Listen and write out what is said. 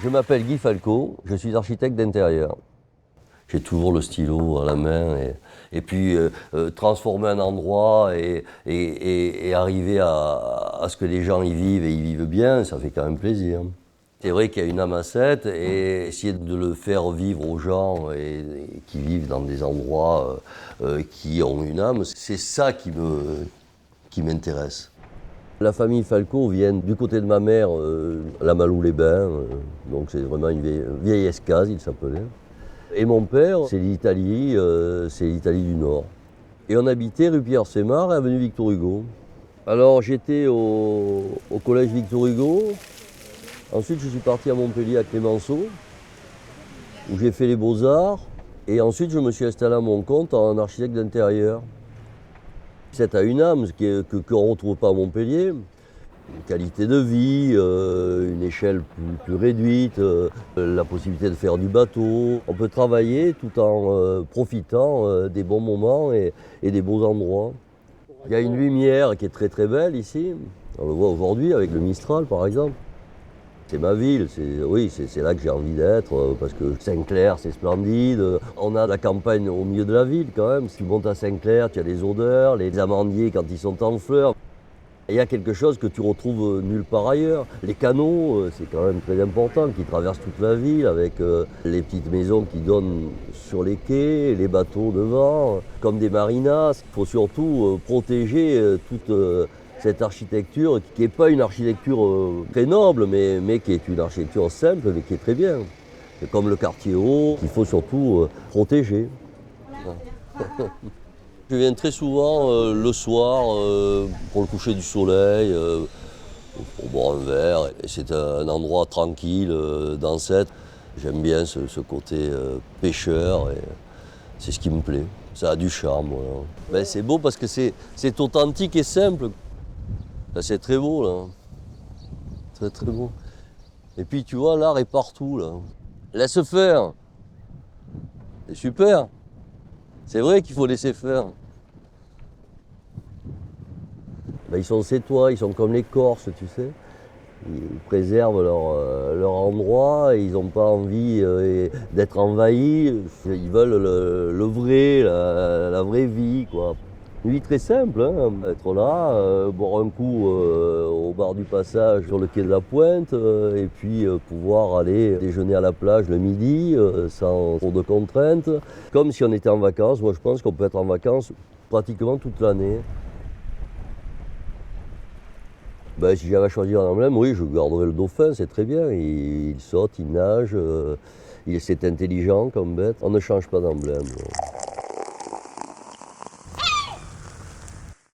Je m'appelle Guy Falco, je suis architecte d'intérieur. J'ai toujours le stylo à la main et puis transformer un endroit et arriver à ce que les gens y vivent et y vivent bien, ça fait quand même plaisir. C'est vrai qu'il y a une âme à cette et essayer de le faire vivre aux gens et qui vivent dans des endroits qui ont une âme, c'est ça qui m'intéresse. La famille Falco vient du côté de ma mère, la Malou-les-Bains, donc c'est vraiment une vieille escase, il s'appelait. Et mon père, c'est l'Italie du Nord. Et on habitait rue Pierre-Sémar et avenue Victor Hugo. Alors j'étais au collège Victor Hugo, ensuite je suis parti à Montpellier à Clémenceau, où j'ai fait les beaux-arts, et ensuite je me suis installé à mon compte en architecte d'intérieur. C'est à une âme qu'on ne retrouve pas à Montpellier. Une qualité de vie, une échelle plus réduite, la possibilité de faire du bateau. On peut travailler tout en profitant des bons moments et des beaux endroits. Il y a une lumière qui est très très belle ici. On le voit aujourd'hui avec le Mistral par exemple. C'est ma ville, c'est là que j'ai envie d'être, parce que Saint-Clair, c'est splendide. On a la campagne au milieu de la ville quand même. Si tu montes à Saint-Clair, tu as les odeurs, les amandiers quand ils sont en fleurs. Il y a quelque chose que tu retrouves nulle part ailleurs. Les canaux, c'est quand même très important, qui traversent toute la ville avec les petites maisons qui donnent sur les quais, les bateaux devant, comme des marinas. Il faut surtout protéger toute cette architecture qui n'est pas une architecture très noble, mais qui est une architecture simple, mais qui est très bien. C'est comme le quartier haut, qu'il faut surtout protéger. Je viens très souvent le soir pour le coucher du soleil, pour boire un verre. Et c'est un endroit tranquille, dansette. J'aime bien ce côté pêcheur et c'est ce qui me plaît. Ça a du charme. Voilà. Ben, c'est beau parce que c'est authentique et simple. Là, c'est très beau là. Très très beau. Et puis tu vois, l'art est partout là. Laisse faire. C'est super. C'est vrai qu'il faut laisser faire. Ben, ils sont sétois, ils sont comme les Corses, tu sais. Ils préservent leur endroit et ils n'ont pas envie d'être envahis. Ils veulent le vrai, la vraie vie, quoi. Une vie très simple, hein. Être là, boire un coup au bar du Passage sur le quai de la Pointe et puis pouvoir aller déjeuner à la plage le midi sans trop de contraintes. Comme si on était en vacances. Moi, je pense qu'on peut être en vacances pratiquement toute l'année. Ben, si j'avais à choisir un emblème, oui, je garderais le dauphin, c'est très bien. Il saute, il nage, c'est intelligent comme bête. On ne change pas d'emblème.